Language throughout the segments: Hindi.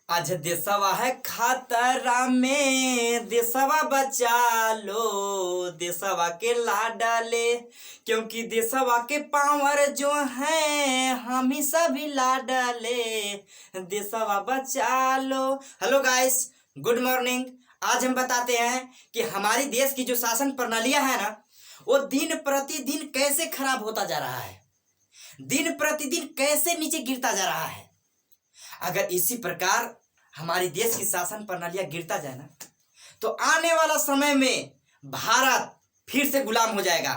आज देशवा है खतरा में, देशवा बचा लो, देशवा के लाडले, क्योंकि देशवा के पावर जो है हम ही सभी लाडले, देशवा बचा लो। Hello guys, good morning. आज हम बताते हैं कि हमारी देश की जो शासन प्रणालियां है ना, वो दिन प्रतिदिन कैसे खराब होता जा रहा है, दिन प्रतिदिन कैसे नीचे गिरता जा रहा है। अगर इसी प्रकार हमारी देश की शासन प्रणालियां गिरता जाए ना, तो आने वाला समय में भारत फिर से गुलाम हो जाएगा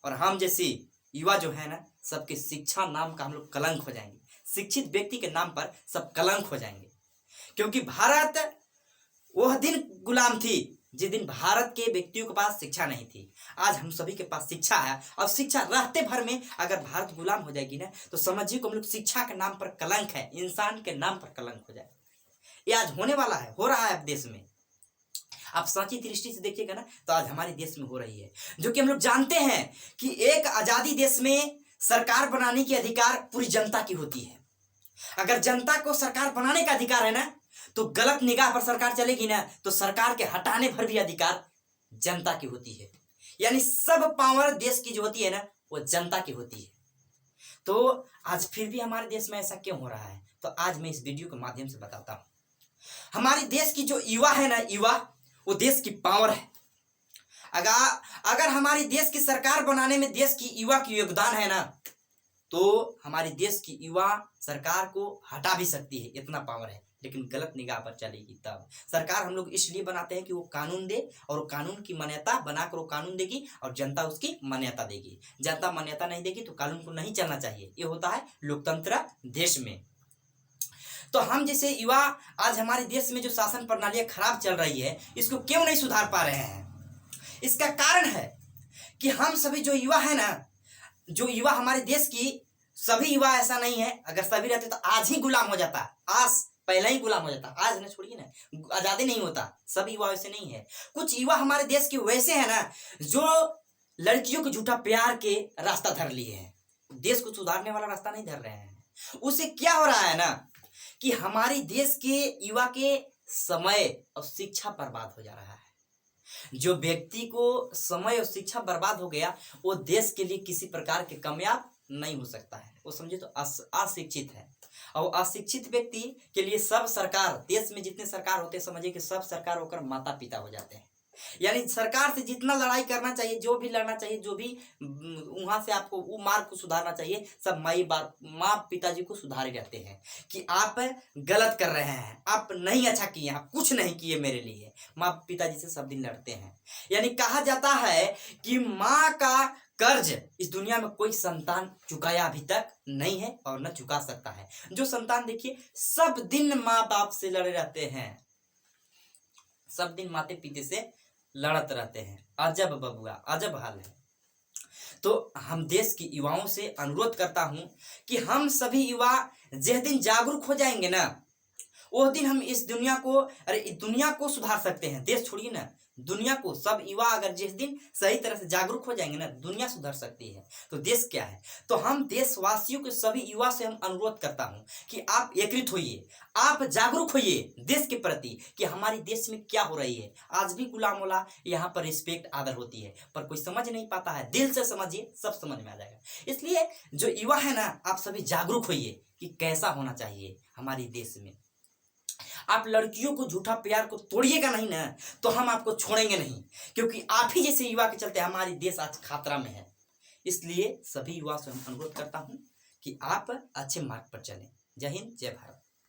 और हम जैसी युवा जो है ना, सबके शिक्षा नाम का हम लोग कलंक हो जाएंगे। शिक्षित व्यक्ति के नाम पर सब कलंक हो जाएंगे, क्योंकि भारत वह दिन गुलाम थी जिस दिन भारत के व्यक्तियों के पास शिक्षा नहीं थी। आज हम सभी के पास शिक्षा है, और शिक्षा रहते भर में अगर भारत गुलाम हो जाएगी ना, तो समझिए कि हम लोग शिक्षा के नाम पर कलंक है, इंसान के नाम पर कलंक हो जाए। ये आज होने वाला है, हो रहा है अब देश में। आप सच्ची दृष्टि से देखिएगा ना, तो आज हमारे देश में हो रही है, जो कि हम लोग जानते हैं कि एक आजादी देश में सरकार बनाने की अधिकार पूरी जनता की होती है। अगर जनता को सरकार बनाने का अधिकार है ना, तो गलत निगाह पर सरकार चलेगी ना, तो सरकार के हटाने पर भी अधिकार जनता की होती है। यानी सब पावर देश की जो होती है ना, वो जनता की होती है। तो आज फिर भी हमारे देश में ऐसा क्यों हो रहा है, तो आज मैं इस वीडियो के माध्यम से बताता हूं। हमारे देश की जो युवा है ना, युवा वो देश की पावर है। अगर हमारी देश की सरकार बनाने में देश की युवा की योगदान है ना, तो हमारी देश की युवा सरकार को हटा भी सकती है, इतना पावर है। लेकिन गलत निगाह पर चलेगी तब। सरकार हम लोग इसलिए बनाते हैं कि वो कानून दे, और वो कानून की मान्यता बनाकर वो कानून देगी और जनता उसकी मान्यता देगी। जनता मान्यता नहीं देगी तो कानून को नहीं चलना चाहिए। ये होता है लोकतंत्र देश में। तो हम जैसे युवा आज हमारे देश में जो शासन प्रणालियां खराब चल रही है, इसको क्यों नहीं सुधार पा रहे हैं? इसका कारण है कि हम सभी जो युवा है ना, जो युवा हमारे देश की सभी युवा ऐसा नहीं है। अगर सभी रहते तो आज ही गुलाम हो जाता, आज पहले ही गुलाम हो जाता। आज ना, छोड़िए ना, आजादी नहीं होता। सभी युवा वैसे नहीं है। कुछ युवा हमारे देश के वैसे है ना, जो लड़कियों को झूठा प्यार के रास्ता धर लिए हैं, देश को सुधारने वाला रास्ता नहीं धर रहे हैं। उससे क्या हो रहा है ना, कि हमारे देश के युवा के समय और शिक्षा बर्बाद हो जा रहा है। जो व्यक्ति को समय और शिक्षा बर्बाद हो गया, वो देश के लिए किसी प्रकार के कामयाब नहीं हो सकता है। वो समझे तो अशिक्षित है। और अशिक्षित व्यक्ति के लिए सब सरकार, देश में जितने सरकार होते हैं, समझिए कि सब सरकार होकर माता पिता हो जाते हैं। यानी सरकार से जितना लड़ाई करना चाहिए, जो भी लड़ना चाहिए, जो भी वहां से आपको वो मार्ग को सुधारना चाहिए, सब माँ पिताजी को सुधारे रहते हैं कि आप गलत कर रहे हैं, आप नहीं अच्छा किए, आप कुछ नहीं किए मेरे लिए। माँ पिताजी से सब दिन लड़ते हैं। यानी कहा जाता है कि माँ का कर्ज इस दुनिया में कोई संतान चुकाया अभी तक नहीं है और न चुका सकता है। जो संतान देखिए सब दिन माँ बाप से लड़े रहते हैं, सब दिन माते पिता से लड़त रहते हैं। अजब बबुआ, अजब हाल है। तो हम देश की युवाओं से अनुरोध करता हूं कि हम सभी युवा जिस दिन जागरूक हो जाएंगे ना, वो दिन हम इस दुनिया को, अरे इस दुनिया को सुधार सकते हैं। देश छोड़िए ना, दुनिया को, सब युवा अगर जिस दिन सही तरह से जागरूक हो जाएंगे ना, दुनिया सुधर सकती है। तो देश क्या है, तो हम देशवासियों के सभी युवा से हम अनुरोध करता हूं कि आप एकत्रित होइए, आप जागरूक होइए देश के प्रति कि हमारे देश में क्या हो रही है। आज भी गुलाम वाला यहाँ पर रिस्पेक्ट आदर होती है, पर कोई समझ नहीं पाता है। दिल से समझिए, सब समझ में आ जाएगा। इसलिए जो युवा है ना, आप सभी जागरूक होइए कि कैसा होना चाहिए हमारे देश में। आप लड़कियों को झूठा प्यार को तोड़िएगा नहीं ना, तो हम आपको छोड़ेंगे नहीं, क्योंकि आप ही जैसे युवा के चलते हमारी देश आज खतरा में है। इसलिए सभी युवा से हम अनुरोध करता हूं कि आप अच्छे मार्ग पर चलें। जय हिंद, जय भारत।